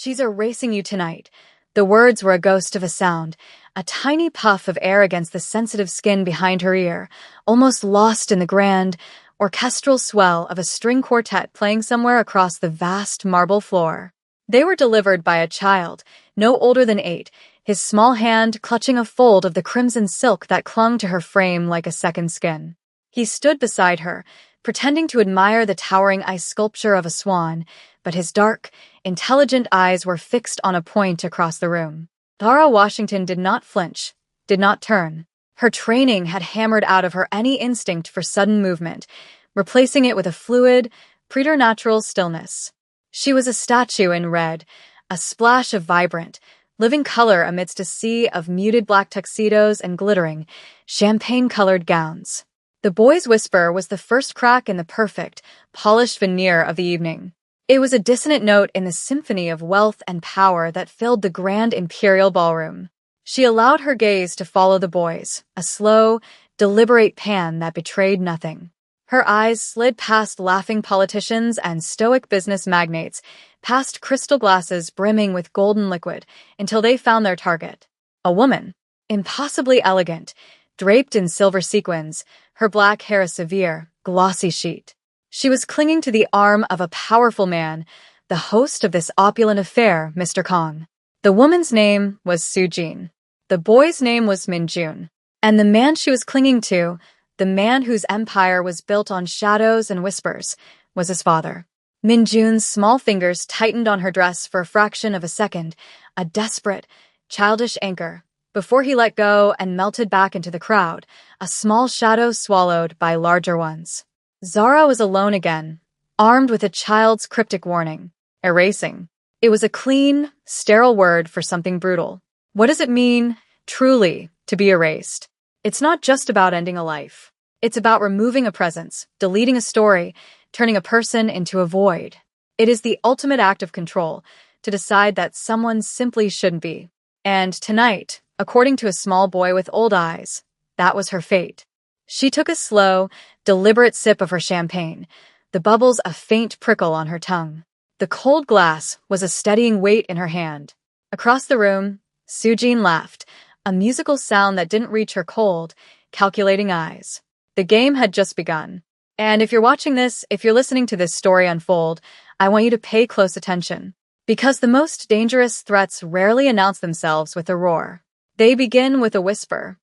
"She's erasing you tonight." The words were a ghost of a sound, a tiny puff of air against the sensitive skin behind her ear, almost lost in the grand, orchestral swell of a string quartet playing somewhere across the vast marble floor. They were delivered by a child, no older than 8, his small hand clutching a fold of the crimson silk that clung to her frame like a second skin. He stood beside her, pretending to admire the towering ice sculpture of a swan, but his dark, intelligent eyes were fixed on a point across the room. Zara Washington did not flinch, did not turn. Her training had hammered out of her any instinct for sudden movement, replacing it with a fluid, preternatural stillness. She was a statue in red, a splash of vibrant, living color amidst a sea of muted black tuxedos and glittering, champagne-colored gowns. The boy's whisper was the first crack in the perfect, polished veneer of the evening. It was a dissonant note in the symphony of wealth and power that filled the grand imperial ballroom. She allowed her gaze to follow the boy's, a slow, deliberate pan that betrayed nothing. Her eyes slid past laughing politicians and stoic business magnates, past crystal glasses brimming with golden liquid, until they found their target. A woman, impossibly elegant, draped in silver sequins, her black hair a severe, glossy sheet. She was clinging to the arm of a powerful man, the host of this opulent affair, Mr. Kong. The woman's name was Su-jin. The boy's name was Min-jun. And the man she was clinging to, the man whose empire was built on shadows and whispers, was his father. Min-jun's small fingers tightened on her dress for a fraction of a second, a desperate, childish anchor, before he let go and melted back into the crowd, a small shadow swallowed by larger ones. Zara was alone again, armed with a child's cryptic warning. Erasing. It was a clean, sterile word for something brutal. What does it mean, truly, to be erased? It's not just about ending a life. It's about removing a presence, deleting a story, turning a person into a void. It is the ultimate act of control, to decide that someone simply shouldn't be. And tonight, according to a small boy with old eyes, that was her fate. She took a slow, deliberate sip of her champagne, the bubbles a faint prickle on her tongue. The cold glass was a steadying weight in her hand. Across the room, Su-jin laughed, a musical sound that didn't reach her cold, calculating eyes. The game had just begun. And if you're watching this, if you're listening to this story unfold, I want you to pay close attention. Because the most dangerous threats rarely announce themselves with a roar. They begin with a whisper.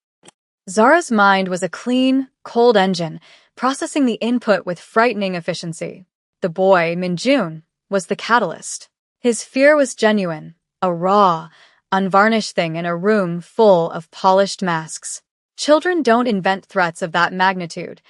Zara's mind was a clean, cold engine, processing the input with frightening efficiency. The boy, Min-jun, was the catalyst. His fear was genuine, a raw, unvarnished thing in a room full of polished masks. Children don't invent threats of that magnitude.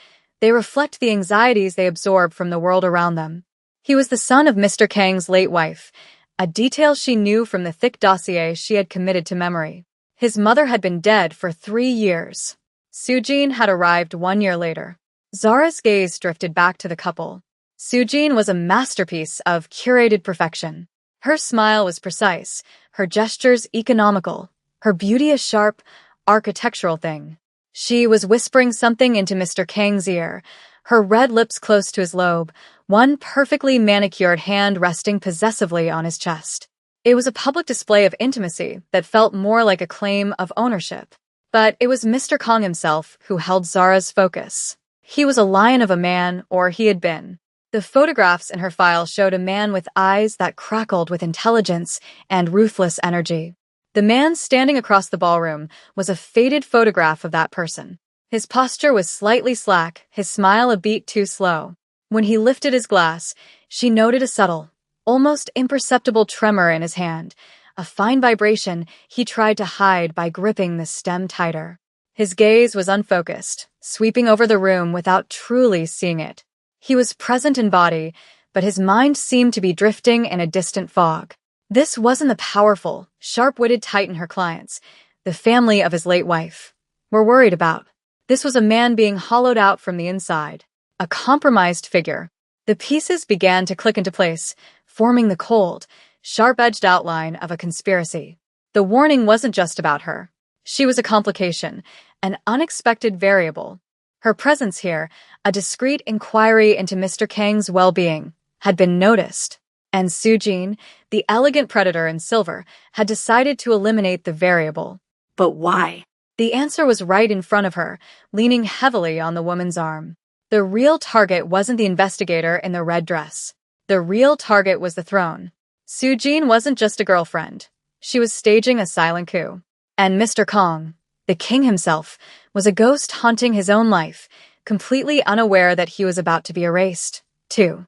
They reflect the anxieties they absorb from the world around them. He was the son of Mr. Kang's late wife, a detail she knew from the thick dossier she had committed to memory. His mother had been dead for 3 years. Su-jin had arrived 1 year later. Zara's gaze drifted back to the couple. Su-jin was a masterpiece of curated perfection. Her smile was precise, her gestures economical, her beauty a sharp, architectural thing. She was whispering something into Mr. Kang's ear, her red lips close to his lobe, one perfectly manicured hand resting possessively on his chest. It was a public display of intimacy that felt more like a claim of ownership. But it was Mr. Kong himself who held Zara's focus. He was a lion of a man, or he had been. The photographs in her file showed a man with eyes that crackled with intelligence and ruthless energy. The man standing across the ballroom was a faded photograph of that person. His posture was slightly slack, his smile a beat too slow. When he lifted his glass, she noted a subtle, almost imperceptible tremor in his hand, a fine vibration he tried to hide by gripping the stem tighter. His gaze was unfocused, sweeping over the room without truly seeing it. He was present in body, but his mind seemed to be drifting in a distant fog. This wasn't the powerful, sharp-witted titan her clients, the family of his late wife, were worried about. This was a man being hollowed out from the inside, a compromised figure. The pieces began to click into place, forming the cold, sharp-edged outline of a conspiracy. The warning wasn't just about her. She was a complication, an unexpected variable. Her presence here, a discreet inquiry into Mr. Kang's well-being, had been noticed. And Sujin, the elegant predator in silver, had decided to eliminate the variable. But why? The answer was right in front of her, leaning heavily on the woman's arm. The real target wasn't the investigator in the red dress. The real target was the throne. Sujin wasn't just a girlfriend. She was staging a silent coup. And Mr. Kong, the king himself, was a ghost haunting his own life, completely unaware that he was about to be erased, too.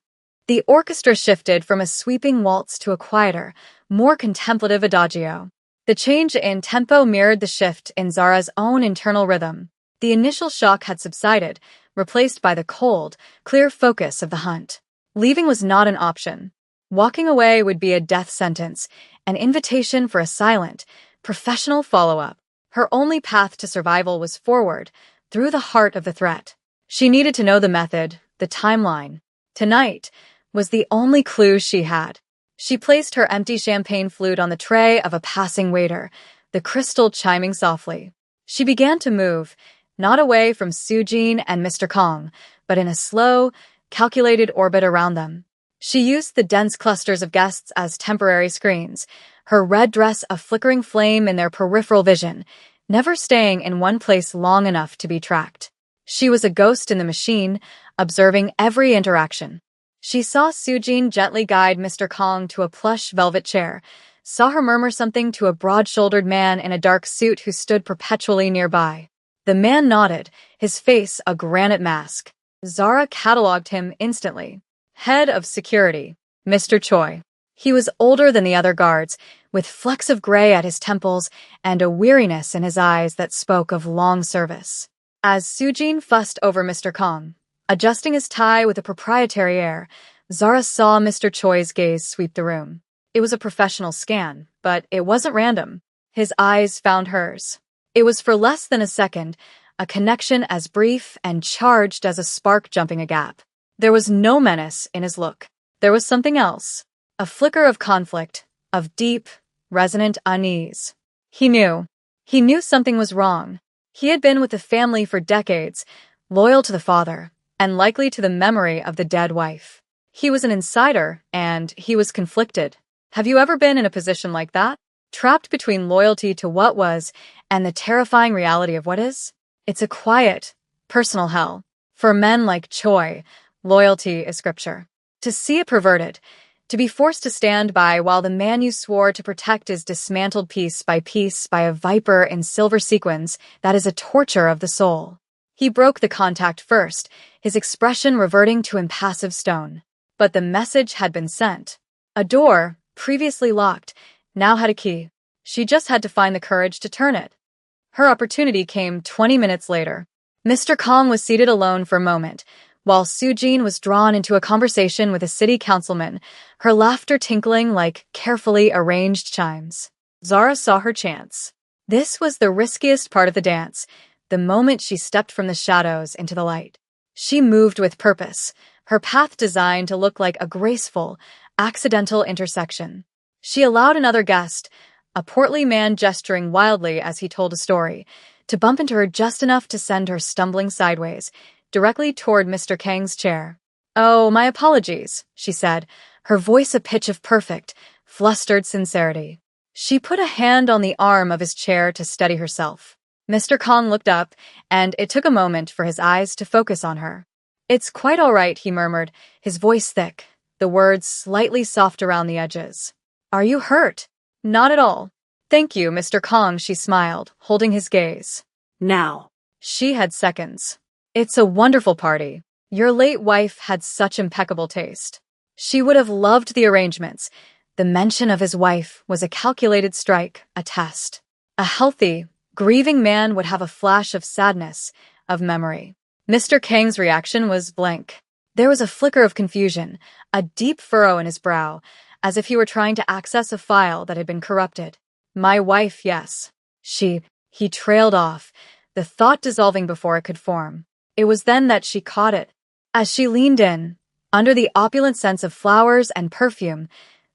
The orchestra shifted from a sweeping waltz to a quieter, more contemplative adagio. The change in tempo mirrored the shift in Zara's own internal rhythm. The initial shock had subsided, replaced by the cold, clear focus of the hunt. Leaving was not an option. Walking away would be a death sentence, an invitation for a silent, professional follow-up. Her only path to survival was forward, through the heart of the threat. She needed to know the method, the timeline. Tonight was the only clue she had. She placed her empty champagne flute on the tray of a passing waiter, the crystal chiming softly. She began to move, not away from Sujin and Mr. Kong, but in a slow, calculated orbit around them. She used the dense clusters of guests as temporary screens, her red dress a flickering flame in their peripheral vision, never staying in one place long enough to be tracked. She was a ghost in the machine, observing every interaction. She saw Sujin gently guide Mr. Kong to a plush velvet chair, saw her murmur something to a broad-shouldered man in a dark suit who stood perpetually nearby. The man nodded, his face a granite mask. Zara catalogued him instantly. Head of security, Mr. Choi. He was older than the other guards, with flecks of gray at his temples and a weariness in his eyes that spoke of long service. As Sujin fussed over Mr. Kong, adjusting his tie with a proprietary air, Zara saw Mr. Choi's gaze sweep the room. It was a professional scan, but it wasn't random. His eyes found hers. It was for less than a second, a connection as brief and charged as a spark jumping a gap. There was no menace in his look. There was something else. A flicker of conflict, of deep, resonant unease. He knew. He knew something was wrong. He had been with the family for decades, loyal to the father, and likely to the memory of the dead wife. He was an insider, and he was conflicted. Have you ever been in a position like that? Trapped between loyalty to what was and the terrifying reality of what is? It's a quiet, personal hell. For men like Choi, loyalty is scripture. To see it perverted, to be forced to stand by while the man you swore to protect is dismantled piece by a viper in silver sequins, that is a torture of the soul. He broke the contact first, his expression reverting to impassive stone. But the message had been sent. A door, previously locked, now had a key. She just had to find the courage to turn it. Her opportunity came 20 minutes later. Mr. Kong was seated alone for a moment, while Sujin was drawn into a conversation with a city councilman, her laughter tinkling like carefully arranged chimes. Zara saw her chance. This was the riskiest part of the dance, the moment she stepped from the shadows into the light. She moved with purpose, her path designed to look like a graceful, accidental intersection. She allowed another guest, a portly man gesturing wildly as he told a story, to bump into her just enough to send her stumbling sideways, directly toward Mr. Kang's chair. "Oh, my apologies," she said, her voice a pitch of perfect, flustered sincerity. She put a hand on the arm of his chair to steady herself. Mr. Kong looked up, and it took a moment for his eyes to focus on her. "It's quite all right," he murmured, his voice thick, the words slightly soft around the edges. "Are you hurt?" "Not at all. Thank you, Mr. Kong," she smiled, holding his gaze. Now. She had seconds. "It's a wonderful party. Your late wife had such impeccable taste." She would have loved the arrangements. The mention of his wife was a calculated strike, a test. A healthy, grieving man would have a flash of sadness, of memory. Mr. Kang's reaction was blank. There was a flicker of confusion, a deep furrow in his brow, as if he were trying to access a file that had been corrupted. "My wife, yes." He trailed off, the thought dissolving before it could form. It was then that she caught it. As she leaned in, under the opulent scents of flowers and perfume,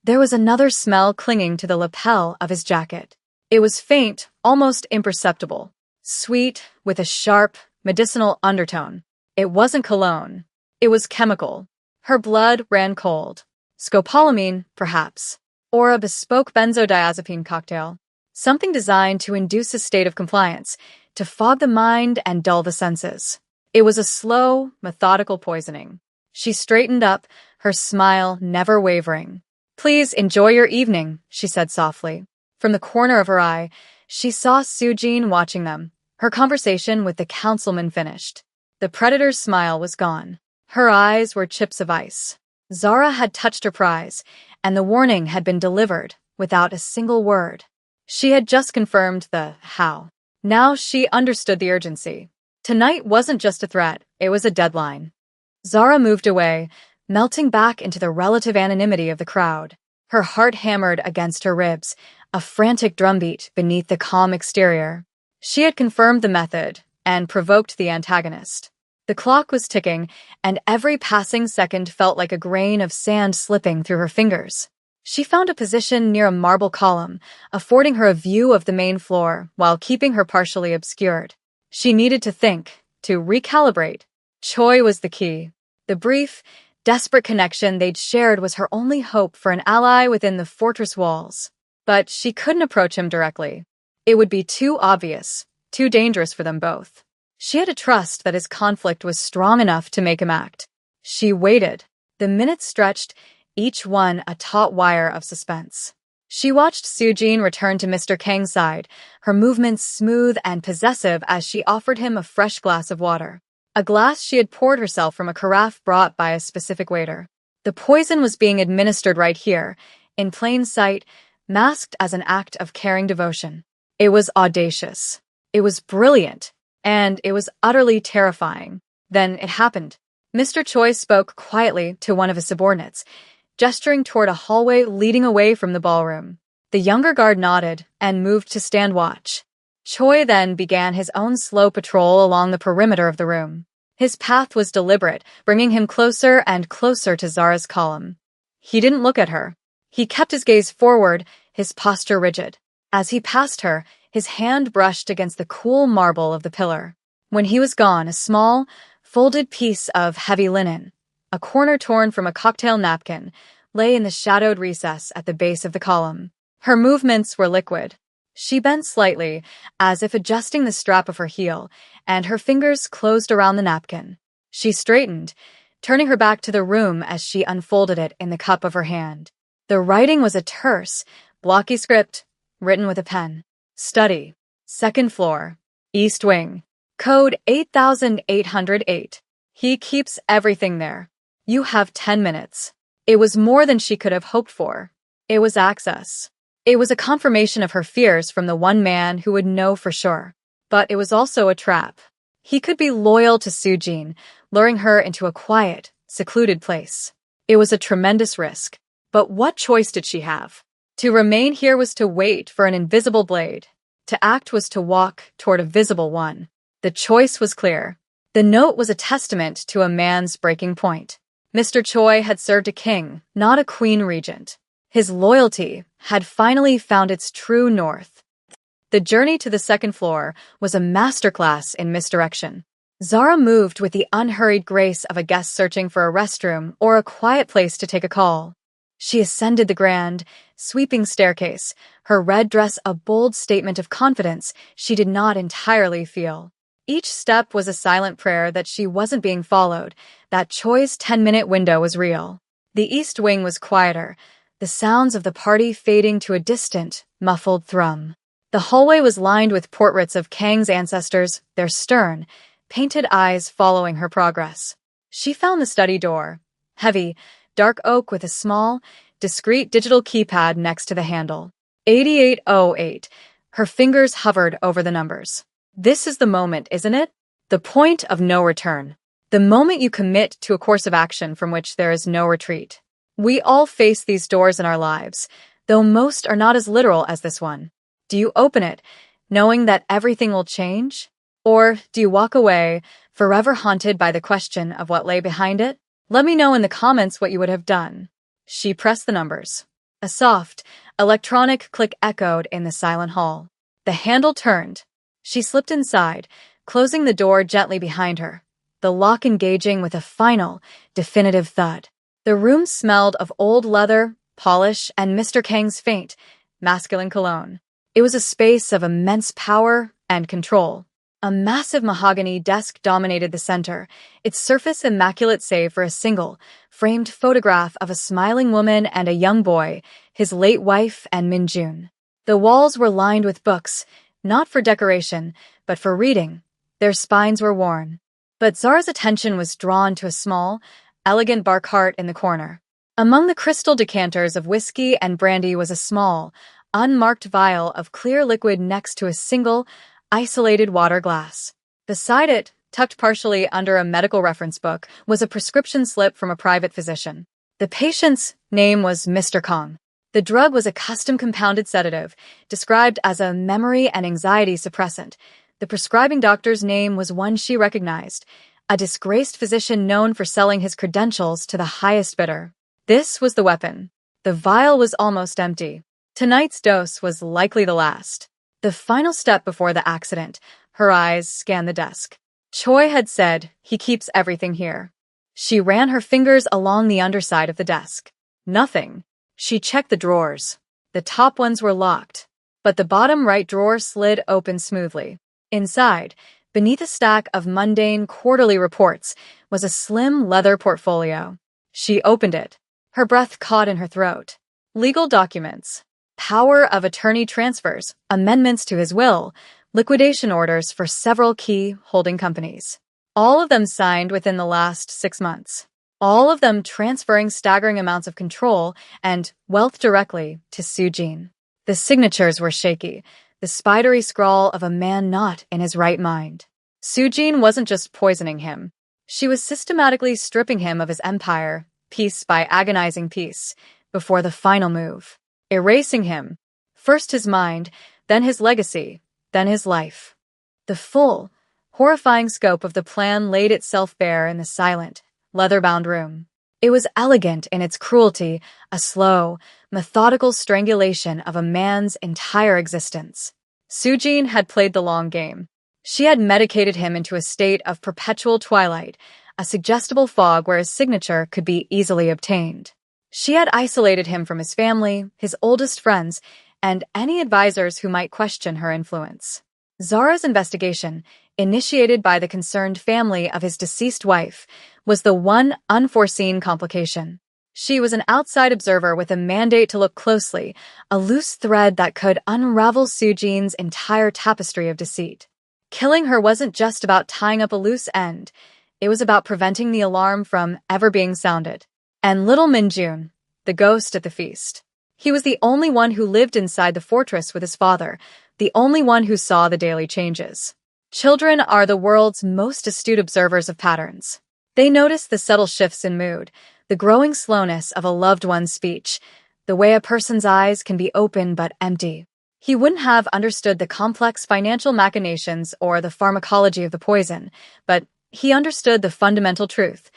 there was another smell clinging to the lapel of his jacket. It was faint, almost imperceptible, sweet, with a sharp, medicinal undertone. It wasn't cologne. It was chemical. Her blood ran cold. Scopolamine, perhaps. Or a bespoke benzodiazepine cocktail. Something designed to induce a state of compliance, to fog the mind and dull the senses. It was a slow, methodical poisoning. She straightened up, her smile never wavering. "Please enjoy your evening," she said softly. From the corner of her eye, she saw Sujin watching them, her conversation with the councilman finished. The predator's smile was gone. Her eyes were chips of ice. Zara had touched her prize, and the warning had been delivered without a single word. She had just confirmed the how. Now she understood the urgency. Tonight wasn't just a threat, it was a deadline. Zara moved away, melting back into the relative anonymity of the crowd. Her heart hammered against her ribs, a frantic drumbeat beneath the calm exterior. She had confirmed the method and provoked the antagonist. The clock was ticking, and every passing second felt like a grain of sand slipping through her fingers. She found a position near a marble column, affording her a view of the main floor while keeping her partially obscured. She needed to think, to recalibrate. Choi was the key. The brief, desperate connection they'd shared was her only hope for an ally within the fortress walls. But she couldn't approach him directly. It would be too obvious, too dangerous for them both. She had to trust that his conflict was strong enough to make him act. She waited. The minutes stretched, each one a taut wire of suspense. She watched Sujin return to Mr. Kang's side, her movements smooth and possessive as she offered him a fresh glass of water. A glass she had poured herself from a carafe brought by a specific waiter. The poison was being administered right here, in plain sight, masked as an act of caring devotion. It was audacious. It was brilliant. And it was utterly terrifying. Then it happened. Mr. Choi spoke quietly to one of his subordinates, gesturing toward a hallway leading away from the ballroom. The younger guard nodded and moved to stand watch. Choi then began his own slow patrol along the perimeter of the room. His path was deliberate, bringing him closer and closer to Zara's column. He didn't look at her. He kept his gaze forward, his posture rigid. As he passed her, his hand brushed against the cool marble of the pillar. When he was gone, a small, folded piece of heavy linen, a corner torn from a cocktail napkin, lay in the shadowed recess at the base of the column. Her movements were liquid. She bent slightly, as if adjusting the strap of her heel, and her fingers closed around the napkin. She straightened, turning her back to the room as she unfolded it in the cup of her hand. The writing was a terse, blocky script, written with a pen. Study. Second floor. East wing. Code 8808. He keeps everything there. You have 10 minutes. It was more than she could have hoped for. It was access. It was a confirmation of her fears from the one man who would know for sure. But it was also a trap. He could be loyal to Sujin, luring her into a quiet, secluded place. It was a tremendous risk. But what choice did she have? To remain here was to wait for an invisible blade. To act was to walk toward a visible one. The choice was clear. The note was a testament to a man's breaking point. Mr. Choi had served a king, not a queen regent. His loyalty had finally found its true north. The journey to the second floor was a masterclass in misdirection. Zara moved with the unhurried grace of a guest searching for a restroom or a quiet place to take a call. She ascended the grand, sweeping staircase, her red dress a bold statement of confidence she did not entirely feel. Each step was a silent prayer that she wasn't being followed, that Choi's 10-minute window was real. The east wing was quieter, the sounds of the party fading to a distant, muffled thrum. The hallway was lined with portraits of Kang's ancestors, their stern, painted eyes following her progress. She found the study door, heavy, dark oak with a small, discreet digital keypad next to the handle. 8808. Her fingers hovered over the numbers. This is the moment, isn't it? The point of no return. The moment you commit to a course of action from which there is no retreat. We all face these doors in our lives, though most are not as literal as this one. Do you open it, knowing that everything will change? Or do you walk away, forever haunted by the question of what lay behind it? Let me know in the comments what you would have done. She pressed the numbers. A soft, electronic click echoed in the silent hall. The handle turned. She slipped inside, closing the door gently behind her, the lock engaging with a final, definitive thud. The room smelled of old leather, polish, and Mr. Kang's faint, masculine cologne. It was a space of immense power and control. A massive mahogany desk dominated the center, its surface immaculate save for a single, framed photograph of a smiling woman and a young boy, his late wife and Min-jun. The walls were lined with books, not for decoration, but for reading. Their spines were worn. But Zara's attention was drawn to a small, elegant bar cart in the corner. Among the crystal decanters of whiskey and brandy was a small, unmarked vial of clear liquid next to a single, isolated water glass. Beside it, tucked partially under a medical reference book, was a prescription slip from a private physician. The patient's name was Mr. Kong. The drug was a custom compounded sedative, described as a memory and anxiety suppressant. The prescribing doctor's name was one she recognized, a disgraced physician known for selling his credentials to the highest bidder. This was the weapon. The vial was almost empty. Tonight's dose was likely the last. The final step before the accident. Her eyes scanned the desk. Choi had said, "He keeps everything here." She ran her fingers along the underside of the desk. Nothing. She checked the drawers. The top ones were locked, but the bottom right drawer slid open smoothly. Inside, beneath a stack of mundane quarterly reports, was a slim leather portfolio. She opened it. Her breath caught in her throat. Legal documents. Power of attorney transfers, amendments to his will, liquidation orders for several key holding companies. All of them signed within the last 6 months. All of them transferring staggering amounts of control and wealth directly to Soo-jin. The signatures were shaky, the spidery scrawl of a man not in his right mind. Soo-jin wasn't just poisoning him. She was systematically stripping him of his empire, piece by agonizing piece, before the final move. Erasing him, first his mind, then his legacy, then his life. The full, horrifying scope of the plan laid itself bare in the silent, leather-bound room. It was elegant in its cruelty, a slow, methodical strangulation of a man's entire existence. Soo-jin had played the long game. She had medicated him into a state of perpetual twilight, a suggestible fog where his signature could be easily obtained. She had isolated him from his family, his oldest friends, and any advisors who might question her influence. Zara's investigation, initiated by the concerned family of his deceased wife, was the one unforeseen complication. She was an outside observer with a mandate to look closely, a loose thread that could unravel Soo-jin's entire tapestry of deceit. Killing her wasn't just about tying up a loose end. It was about preventing the alarm from ever being sounded. And little Min-jun, the ghost at the feast. He was the only one who lived inside the fortress with his father, the only one who saw the daily changes. Children are the world's most astute observers of patterns. They notice the subtle shifts in mood, the growing slowness of a loved one's speech, the way a person's eyes can be open but empty. He wouldn't have understood the complex financial machinations or the pharmacology of the poison, but he understood the fundamental truth.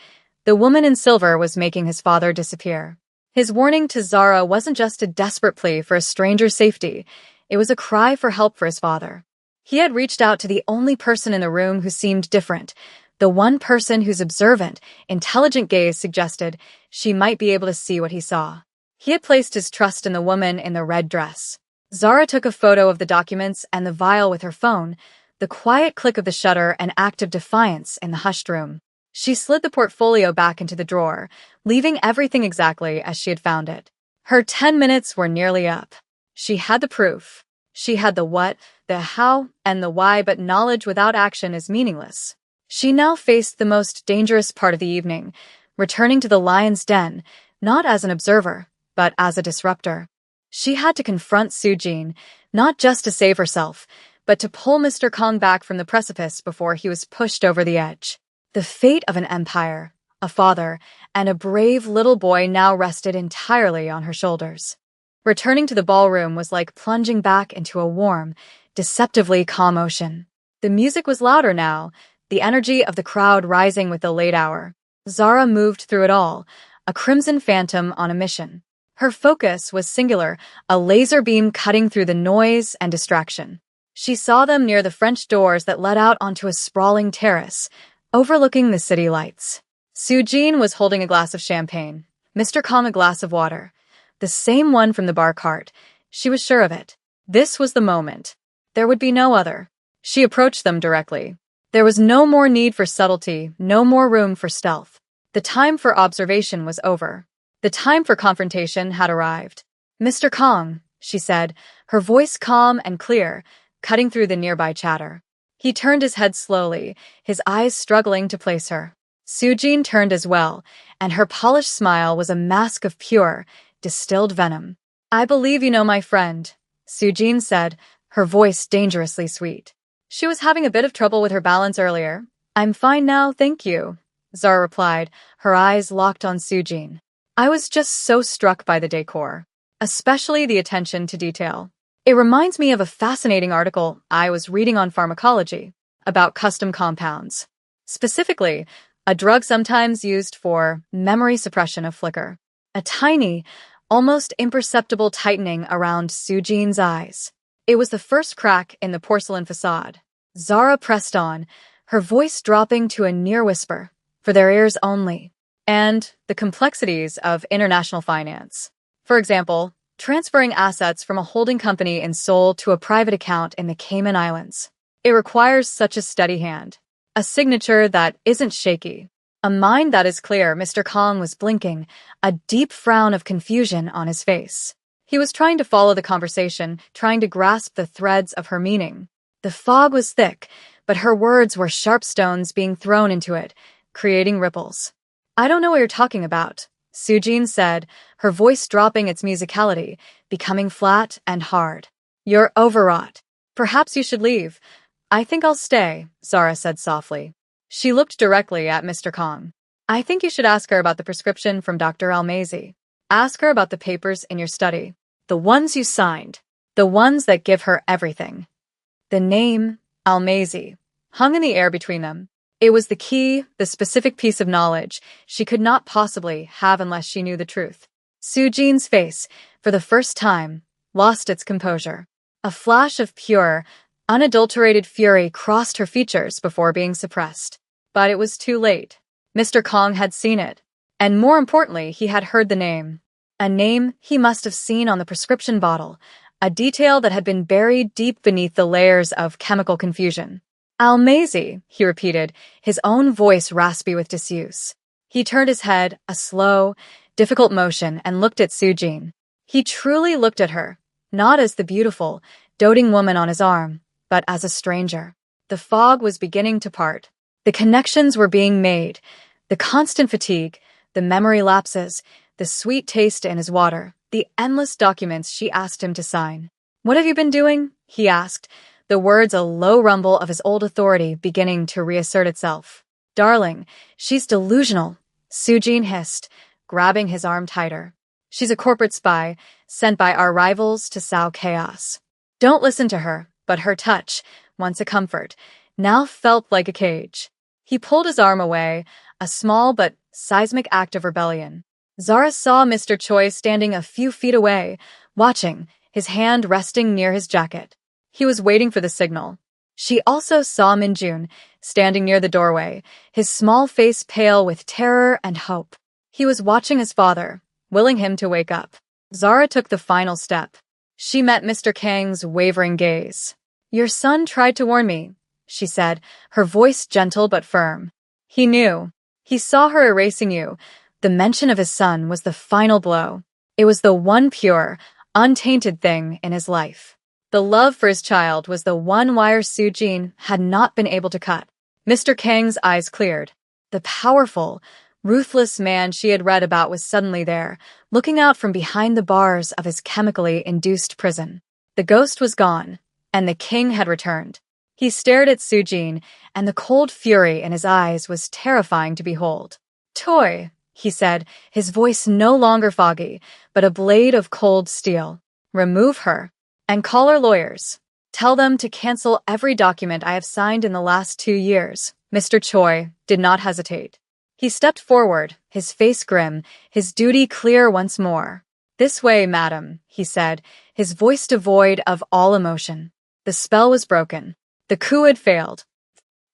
The woman in silver was making his father disappear. His warning to Zara wasn't just a desperate plea for a stranger's safety. It was a cry for help for his father. He had reached out to the only person in the room who seemed different, the one person whose observant, intelligent gaze suggested she might be able to see what he saw. He had placed his trust in the woman in the red dress. Zara took a photo of the documents and the vial with her phone, the quiet click of the shutter an act of defiance in the hushed room. She slid the portfolio back into the drawer, leaving everything exactly as she had found it. Her 10 minutes were nearly up. She had the proof. She had the what, the how, and the why, but knowledge without action is meaningless. She now faced the most dangerous part of the evening, returning to the lion's den, not as an observer, but as a disruptor. She had to confront Soo-jin, not just to save herself, but to pull Mr. Kong back from the precipice before he was pushed over the edge. The fate of an empire, a father, and a brave little boy now rested entirely on her shoulders. Returning to the ballroom was like plunging back into a warm, deceptively calm ocean. The music was louder now, the energy of the crowd rising with the late hour. Zara moved through it all, a crimson phantom on a mission. Her focus was singular, a laser beam cutting through the noise and distraction. She saw them near the French doors that led out onto a sprawling terrace, overlooking the city lights. Soo-jin was holding a glass of champagne, Mr. Kong a glass of water. The same one from the bar cart. She was sure of it. This was the moment. There would be no other. She approached them directly. There was no more need for subtlety, no more room for stealth. The time for observation was over. The time for confrontation had arrived. Mr. Kong, she said, her voice calm and clear, cutting through the nearby chatter. He turned his head slowly, his eyes struggling to place her. Sujin turned as well, and her polished smile was a mask of pure, distilled venom. I believe you know my friend, Sujin said, her voice dangerously sweet. She was having a bit of trouble with her balance earlier. I'm fine now, thank you, Zara replied, her eyes locked on Sujin. I was just so struck by the decor, especially the attention to detail. It reminds me of a fascinating article I was reading on pharmacology about custom compounds. Specifically, a drug sometimes used for memory suppression of flicker. A tiny, almost imperceptible tightening around Sujin's eyes. It was the first crack in the porcelain facade. Zara pressed on, her voice dropping to a near whisper, for their ears only. And the complexities of international finance. For example, transferring assets from a holding company in Seoul to a private account in the Cayman Islands. It requires such a steady hand. A signature that isn't shaky. A mind that is clear. Mr. Kong was blinking, a deep frown of confusion on his face. He was trying to follow the conversation, trying to grasp the threads of her meaning. The fog was thick, but her words were sharp stones being thrown into it, creating ripples. I don't know what you're talking about, Sujin said, her voice dropping its musicality, becoming flat and hard. You're overwrought. Perhaps you should leave. I think I'll stay, Zara said softly. She looked directly at Mr. Kong. I think you should ask her about the prescription from Dr. Almazy. Ask her about the papers in your study. The ones you signed. The ones that give her everything. The name, Almazy, hung in the air between them. It was the key, the specific piece of knowledge she could not possibly have unless she knew the truth. Sujin's face, for the first time, lost its composure. A flash of pure, unadulterated fury crossed her features before being suppressed. But it was too late. Mr. Kong had seen it. And more importantly, he had heard the name. A name he must have seen on the prescription bottle, a detail that had been buried deep beneath the layers of chemical confusion. Almazy, he repeated, his own voice raspy with disuse. He turned his head, a slow, difficult motion, and looked at Sujin. He truly looked at her, not as the beautiful, doting woman on his arm, but as a stranger. The fog was beginning to part. The connections were being made. The constant fatigue, the memory lapses, the sweet taste in his water, the endless documents she asked him to sign. What have you been doing? He asked, the words a low rumble of his old authority beginning to reassert itself. Darling, she's delusional, Sujin hissed, grabbing his arm tighter. She's a corporate spy, sent by our rivals to sow chaos. Don't listen to her, but her touch, once a comfort, now felt like a cage. He pulled his arm away, a small but seismic act of rebellion. Zara saw Mr. Choi standing a few feet away, watching, his hand resting near his jacket. He was waiting for the signal. She also saw Minjun, standing near the doorway, his small face pale with terror and hope. He was watching his father, willing him to wake up. Zara took the final step. She met Mr. Kang's wavering gaze. Your son tried to warn me, she said, her voice gentle but firm. He knew. He saw her erasing you. The mention of his son was the final blow. It was the one pure, untainted thing in his life. The love for his child was the one wire Sujin had not been able to cut. Mr. Kang's eyes cleared. The powerful, ruthless man she had read about was suddenly there, looking out from behind the bars of his chemically induced prison. The ghost was gone, and the king had returned. He stared at Sujin, and the cold fury in his eyes was terrifying to behold. Toy, he said, his voice no longer foggy, but a blade of cold steel. Remove her. And call our lawyers. Tell them to cancel every document I have signed in the last 2 years. Mr. Choi did not hesitate. He stepped forward, his face grim, his duty clear once more. This way, madam, he said, his voice devoid of all emotion. The spell was broken. The coup had failed.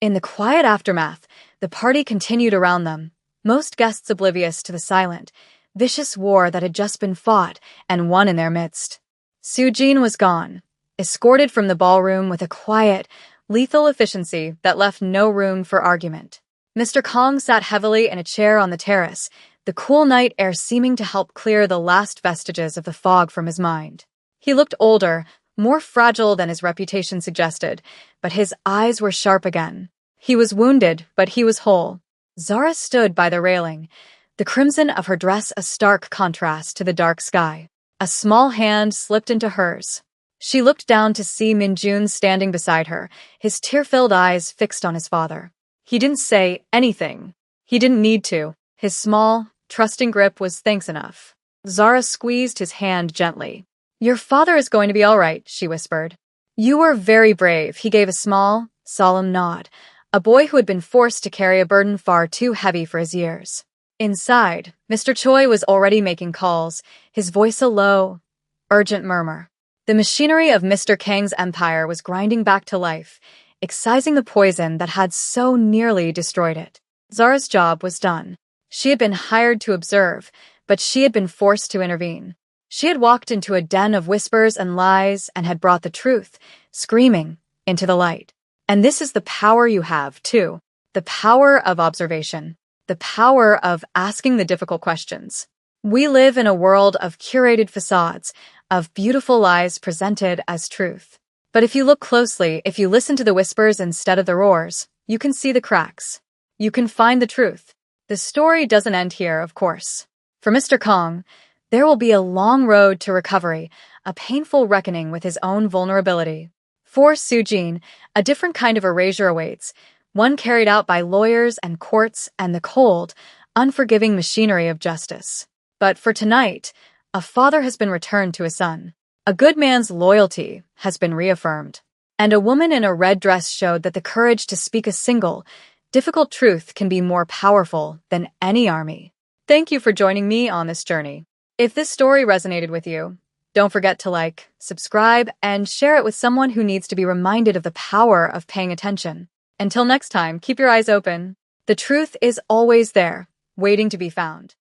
In the quiet aftermath, the party continued around them, most guests oblivious to the silent, vicious war that had just been fought and won in their midst. Sujin was gone, escorted from the ballroom with a quiet, lethal efficiency that left no room for argument. Mr. Kong sat heavily in a chair on the terrace, the cool night air seeming to help clear the last vestiges of the fog from his mind. He looked older, more fragile than his reputation suggested, but his eyes were sharp again. He was wounded, but he was whole. Zara stood by the railing, the crimson of her dress a stark contrast to the dark sky. A small hand slipped into hers. She looked down to see Minjun standing beside her, his tear-filled eyes fixed on his father. He didn't say anything. He didn't need to. His small, trusting grip was thanks enough. Zara squeezed his hand gently. "Your father is going to be all right," she whispered. "You were very brave," he gave a small, solemn nod. A boy who had been forced to carry a burden far too heavy for his years. Inside, Mr. Choi was already making calls, his voice a low, urgent murmur. The machinery of Mr. Kang's empire was grinding back to life, excising the poison that had so nearly destroyed it. Zara's job was done. She had been hired to observe, but she had been forced to intervene. She had walked into a den of whispers and lies and had brought the truth, screaming, into the light. And this is the power you have, too. The power of observation. The power of asking the difficult questions. We live in a world of curated facades, of beautiful lies presented as truth. But if you look closely, if you listen to the whispers instead of the roars, you can see the cracks. You can find the truth. The story doesn't end here, of course. For Mr. Kong, there will be a long road to recovery, a painful reckoning with his own vulnerability. For Sujin, a different kind of erasure awaits, one carried out by lawyers and courts and the cold, unforgiving machinery of justice. But for tonight, a father has been returned to his son. A good man's loyalty has been reaffirmed. And a woman in a red dress showed that the courage to speak a single, difficult truth can be more powerful than any army. Thank you for joining me on this journey. If this story resonated with you, don't forget to like, subscribe, and share it with someone who needs to be reminded of the power of paying attention. Until next time, keep your eyes open. The truth is always there, waiting to be found.